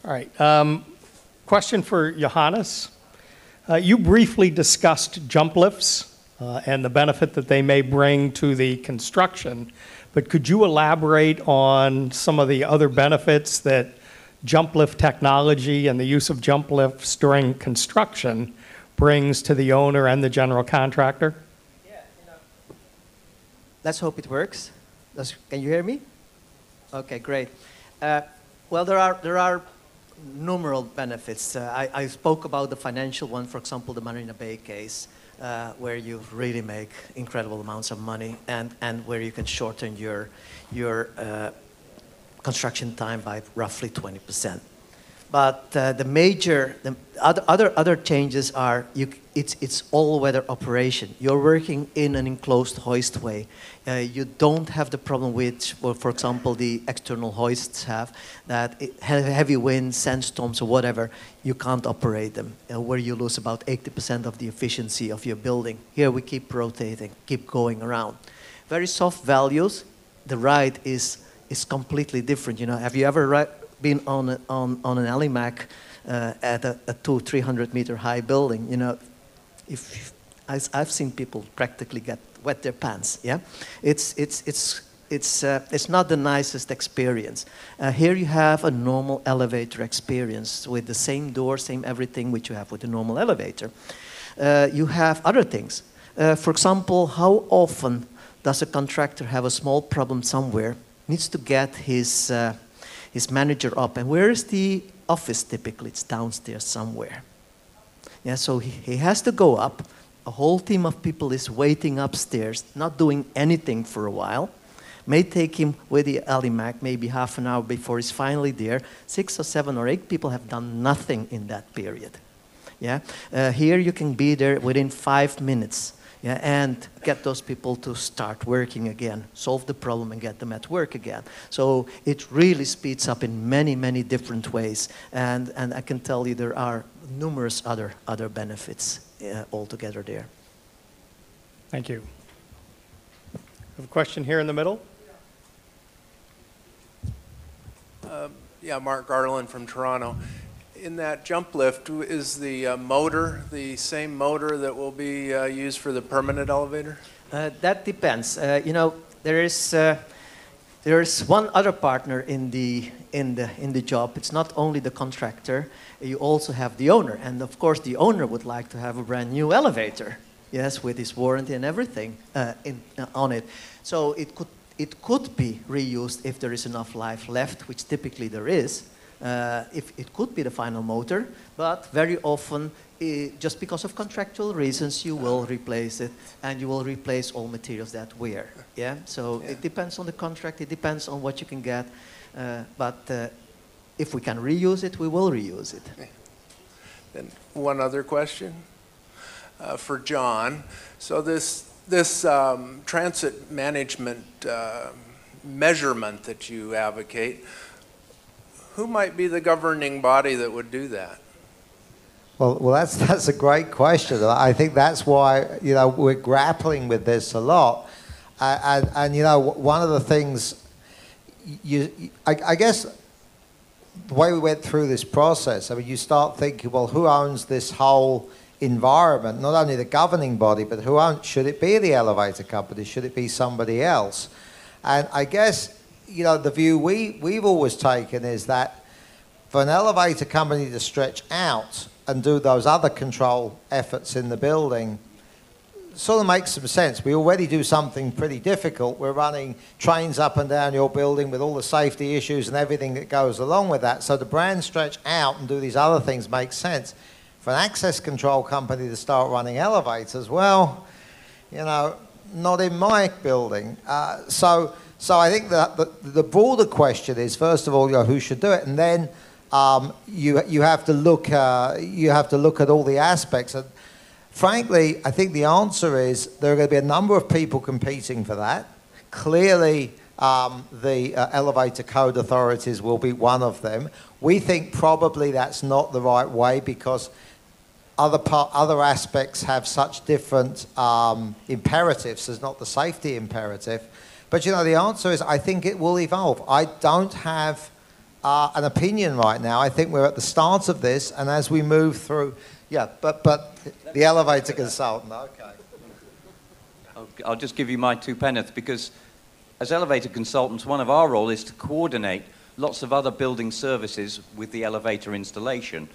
All right. Question for Johannes. You briefly discussed jump lifts and the benefit that they may bring to the construction, but could you elaborate on some of the other benefits that jump lift technology and the use of jump lifts during construction brings to the owner and the general contractor? Yeah, let's hope it works. Can you hear me? Okay, great. Well, there are numerous benefits. I spoke about the financial one, for example, the Marina Bay case, where you really make incredible amounts of money and where you can shorten your construction time by roughly 20%. But the other changes are it's all-weather operation. You're working in an enclosed hoist way. You don't have the problem which, well, for example, the external hoists have, that heavy winds, sandstorms, or whatever, you can't operate them, where you lose about 80% of the efficiency of your building. Here we keep rotating, keep going around. Very soft values. The ride is completely different. You know, have you ever been on an Alimac at a 200-300 meter high building? You know, I've seen people practically wet their pants. Yeah, it's not the nicest experience. Here you have a normal elevator experience with the same door, same everything which you have with a normal elevator. You have other things. For example, how often does a contractor have a small problem somewhere, needs to get his manager up, and where is the office typically? It's downstairs somewhere. Yeah, so he has to go up. A whole team of people is waiting upstairs, not doing anything for a while. May take him with the Alimac maybe half an hour before he's finally there. 6 or 7 or 8 people have done nothing in that period. Yeah, here you can be there within 5 minutes. Yeah, and get those people to start working again, solve the problem and get them at work again. So it really speeds up in many, many different ways. And I can tell you there are numerous other benefits altogether there. Thank you. I have a question here in the middle. Yeah, Mark Garland from Toronto. In that jump lift, is the motor the same motor that will be used for the permanent elevator? That depends. You know, there is one other partner in the job. It's not only the contractor. You also have the owner, and of course, the owner would like to have a brand new elevator. Yes, with his warranty and everything on it. So it could be reused if there is enough life left, which typically there is. If it could be the final motor, but very often, just because of contractual reasons, you will replace it, and you will replace all materials that wear. Yeah, so it depends on the contract. It depends on what you can get, but if we can reuse it, we will reuse it. Then one other question for John. So this transit management measurement that you advocate. Who might be the governing body that would do that? Well, that's a great question. I think that's why, you know, we're grappling with this a lot. And you know, one of the things, I guess, the way we went through this process, I mean, you start thinking, well, who owns this whole environment? Not only the governing body, but who owns? Should it be the elevator company? Should it be somebody else? And I guess, you know, the view we've always taken is that for an elevator company to stretch out and do those other control efforts in the building sort of makes some sense. We already do something pretty difficult. We're running trains up and down your building with all the safety issues and everything that goes along with that. So the brand stretch out and do these other things makes sense. For an access control company to start running elevators, well, you know, not in my building. So I think that the broader question is, first of all, you know, who should do it, and then you have to look at all the aspects. And frankly, I think the answer is there are going to be a number of people competing for that. Clearly, the elevator code authorities will be one of them. We think probably that's not the right way because other aspects have such different imperatives. There's not the safety imperative. But, you know, the answer is I think it will evolve. I don't have an opinion right now. I think we're at the start of this, and as we move through, yeah, but the elevator consultant, okay. I'll just give you my 2 penneth, because as elevator consultants, one of our role is to coordinate lots of other building services with the elevator installation.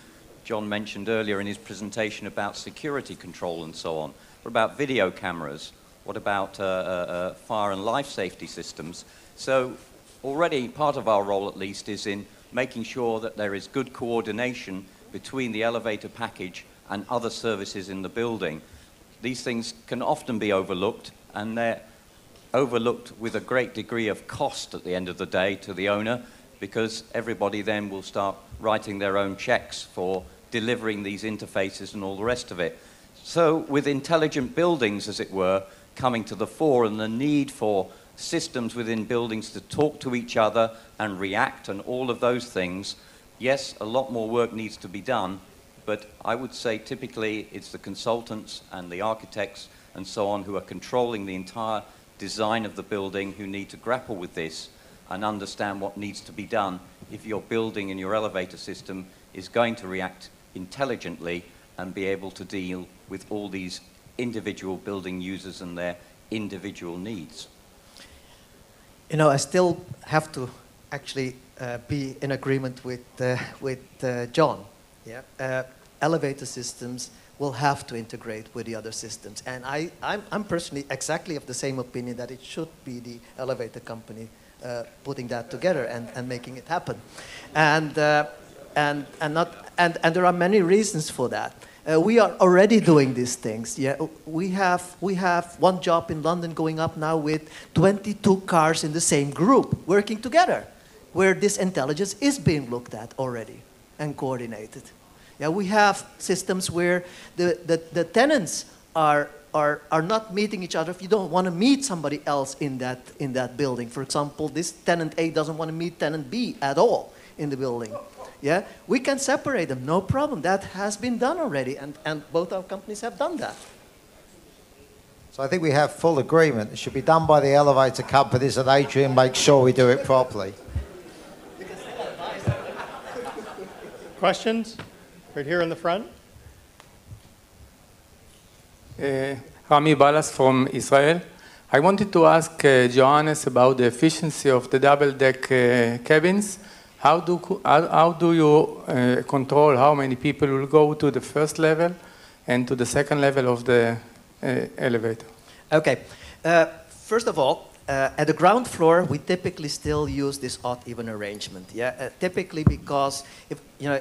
John mentioned earlier in his presentation about security control and so on. What about video cameras? What about fire and life safety systems? So already part of our role, at least, is in making sure that there is good coordination between the elevator package and other services in the building. These things can often be overlooked, and they're overlooked with a great degree of cost at the end of the day to the owner, because everybody then will start writing their own checks for delivering these interfaces and all the rest of it. So with intelligent buildings, as it were, coming to the fore, and the need for systems within buildings to talk to each other and react and all of those things, yes, a lot more work needs to be done, but I would say typically it's the consultants and the architects and so on who are controlling the entire design of the building who need to grapple with this and understand what needs to be done if your building and your elevator system is going to react intelligently and be able to deal with all these individual building users and their individual needs. You know, I still have to actually be in agreement with John. Yeah? Elevator systems will have to integrate with the other systems. And I'm personally exactly of the same opinion that it should be the elevator company putting that together and making it happen. And there are many reasons for that. We are already doing these things. Yeah, we have one job in London going up now with 22 cars in the same group working together, where this intelligence is being looked at already and coordinated. Yeah, we have systems where the tenants are not meeting each other if you don't want to meet somebody else in that building. For example, this tenant A doesn't want to meet tenant B at all in the building. Yeah, we can separate them, no problem. That has been done already, and both our companies have done that. So I think we have full agreement. It should be done by the elevator companies, and Adrian makes sure we do it properly. Questions? Right here in the front. Rami Balas from Israel. I wanted to ask Johannes about the efficiency of the double-deck cabins. How do you control how many people will go to the first level and to the second level of the elevator? Okay. First of all, at the ground floor, we typically still use this odd-even arrangement. Yeah, typically because if you know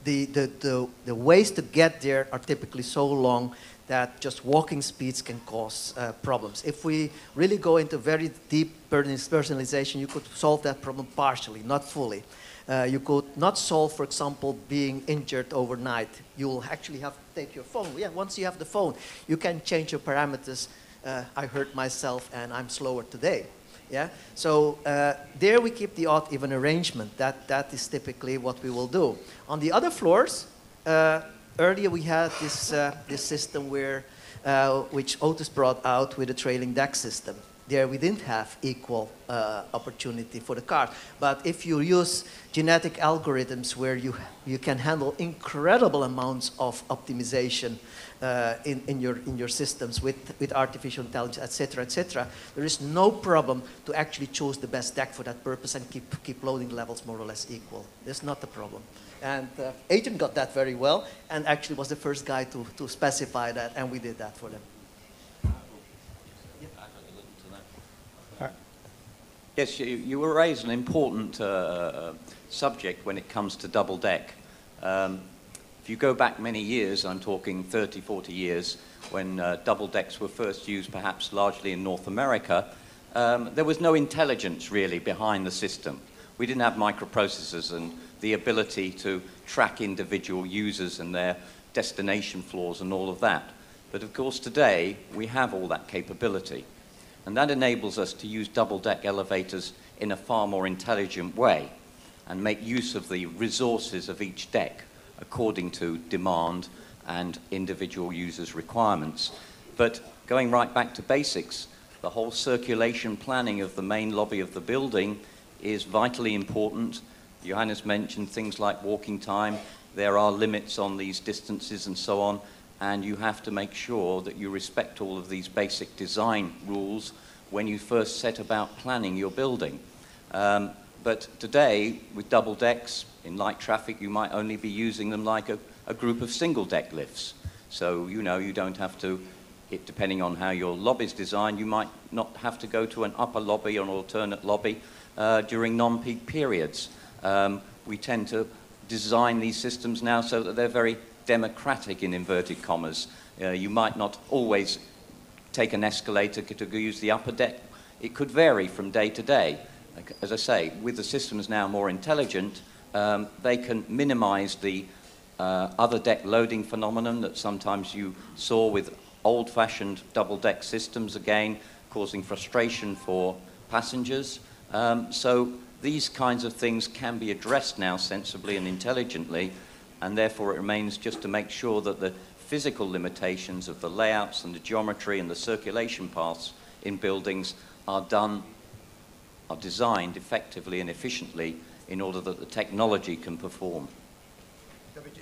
the ways to get there are typically so long that just walking speeds can cause problems. If we really go into very deep personalization, you could solve that problem partially, not fully. You could not solve, for example, being injured overnight. You will actually have to take your phone. Yeah, once you have the phone, you can change your parameters. I hurt myself and I'm slower today. Yeah, so there we keep the odd-even arrangement. That is typically what we will do. On the other floors, earlier we had this system where, which Otis brought out with a trailing deck system. There we didn't have equal opportunity for the car. But if you use genetic algorithms where you can handle incredible amounts of optimization in your systems with artificial intelligence, etc., there is no problem to actually choose the best deck for that purpose and keep loading levels more or less equal. There's not a problem. And Adrian got that very well and actually was the first guy to specify that, and we did that for them. Yes, you raised an important subject when it comes to double deck. If you go back many years, I'm talking 30, 40 years, when double decks were first used perhaps largely in North America, there was no intelligence really behind the system. We didn't have microprocessors and the ability to track individual users and their destination floors and all of that. But of course today we have all that capability. And that enables us to use double-deck elevators in a far more intelligent way and make use of the resources of each deck according to demand and individual users' requirements. But going right back to basics, the whole circulation planning of the main lobby of the building is vitally important. Johannes mentioned things like walking time. There are limits on these distances and so on, and you have to make sure that you respect all of these basic design rules when you first set about planning your building. But today, with double decks, in light traffic, you might only be using them like a group of single deck lifts. So, you know, you don't have to, depending on how your lobby's designed, you might not have to go to an upper lobby or an alternate lobby during non-peak periods. We tend to design these systems now so that they're very democratic, in inverted commas. You might not always take an escalator to go use the upper deck. It could vary from day to day. As I say, with the systems now more intelligent, they can minimize the other deck loading phenomenon that sometimes you saw with old-fashioned double-deck systems, again, causing frustration for passengers. So these kinds of things can be addressed now sensibly and intelligently, and therefore it remains just to make sure that the physical limitations of the layouts and the geometry and the circulation paths in buildings are designed effectively and efficiently in order that the technology can perform.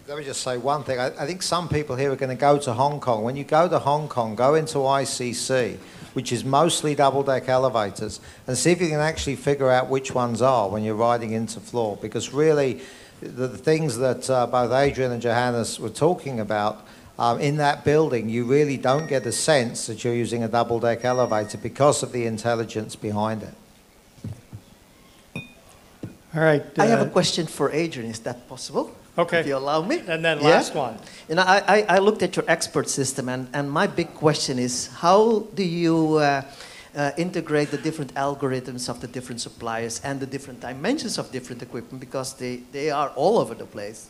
Let me just say one thing. I think some people here are going to go to Hong Kong. When you go to Hong Kong, go into ICC, which is mostly double-deck elevators, and see if you can actually figure out which ones are when you're riding into floor. Because really, the things that both Adrian and Johannes were talking about, in that building, you really don't get a sense that you're using a double-deck elevator because of the intelligence behind it. All right. I have a question for Adrian. Is that possible? Okay. If you allow me. And then last one. You know, I looked at your expert system, and my big question is, how do you integrate the different algorithms of the different suppliers and the different dimensions of different equipment, because they are all over the place?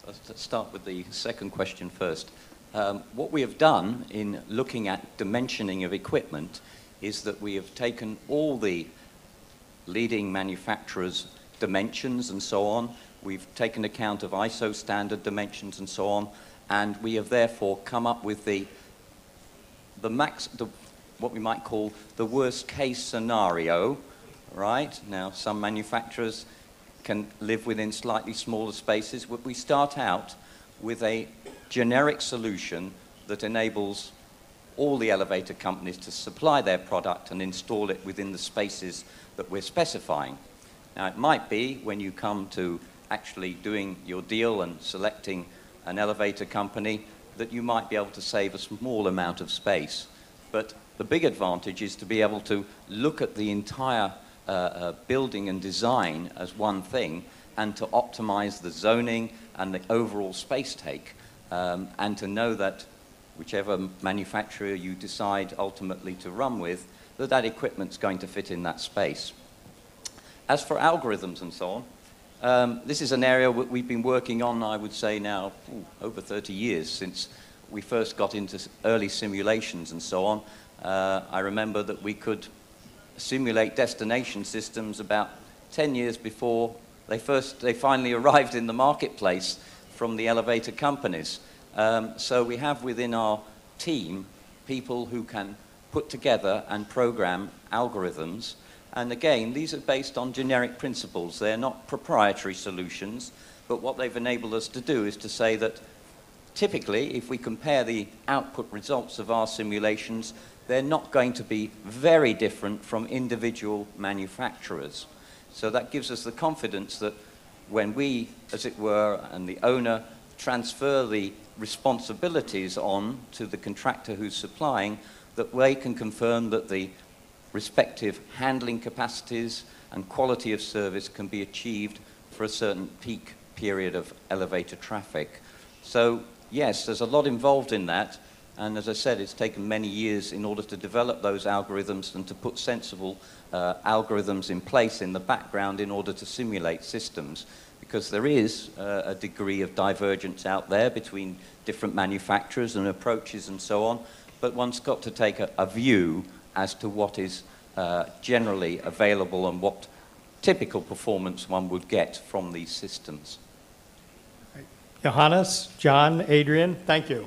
Let's start with the second question first. What we have done in looking at dimensioning of equipment is that we have taken all the leading manufacturers' dimensions and so on. We've taken account of ISO standard dimensions and so on, and we have therefore come up with what we might call the worst case scenario, right? Now, some manufacturers can live within slightly smaller spaces, but we start out with a generic solution that enables all the elevator companies to supply their product and install it within the spaces that we're specifying. Now, it might be when you come to actually doing your deal and selecting an elevator company that you might be able to save a small amount of space. But the big advantage is to be able to look at the entire building and design as one thing, and to optimize the zoning and the overall space take, and to know that whichever manufacturer you decide ultimately to run with, that equipment's going to fit in that space. As for algorithms and so on, this is an area we've been working on, I would say now, over 30 years since we first got into early simulations and so on. I remember that we could simulate destination systems about 10 years before they finally arrived in the marketplace from the elevator companies. So we have within our team people who can put together and program algorithms. And again, these are based on generic principles. They're not proprietary solutions, but what they've enabled us to do is to say that typically, if we compare the output results of our simulations, they're not going to be very different from individual manufacturers. So that gives us the confidence that when we, as it were, and the owner transfer the responsibilities on to the contractor who's supplying, that they can confirm that the respective handling capacities and quality of service can be achieved for a certain peak period of elevator traffic. So yes, there's a lot involved in that, and as I said, it's taken many years in order to develop those algorithms and to put sensible algorithms in place in the background in order to simulate systems, because there is a degree of divergence out there between different manufacturers and approaches and so on, but one's got to take a view as to what is generally available and what typical performance one would get from these systems. Johannes, John, Adrian, thank you.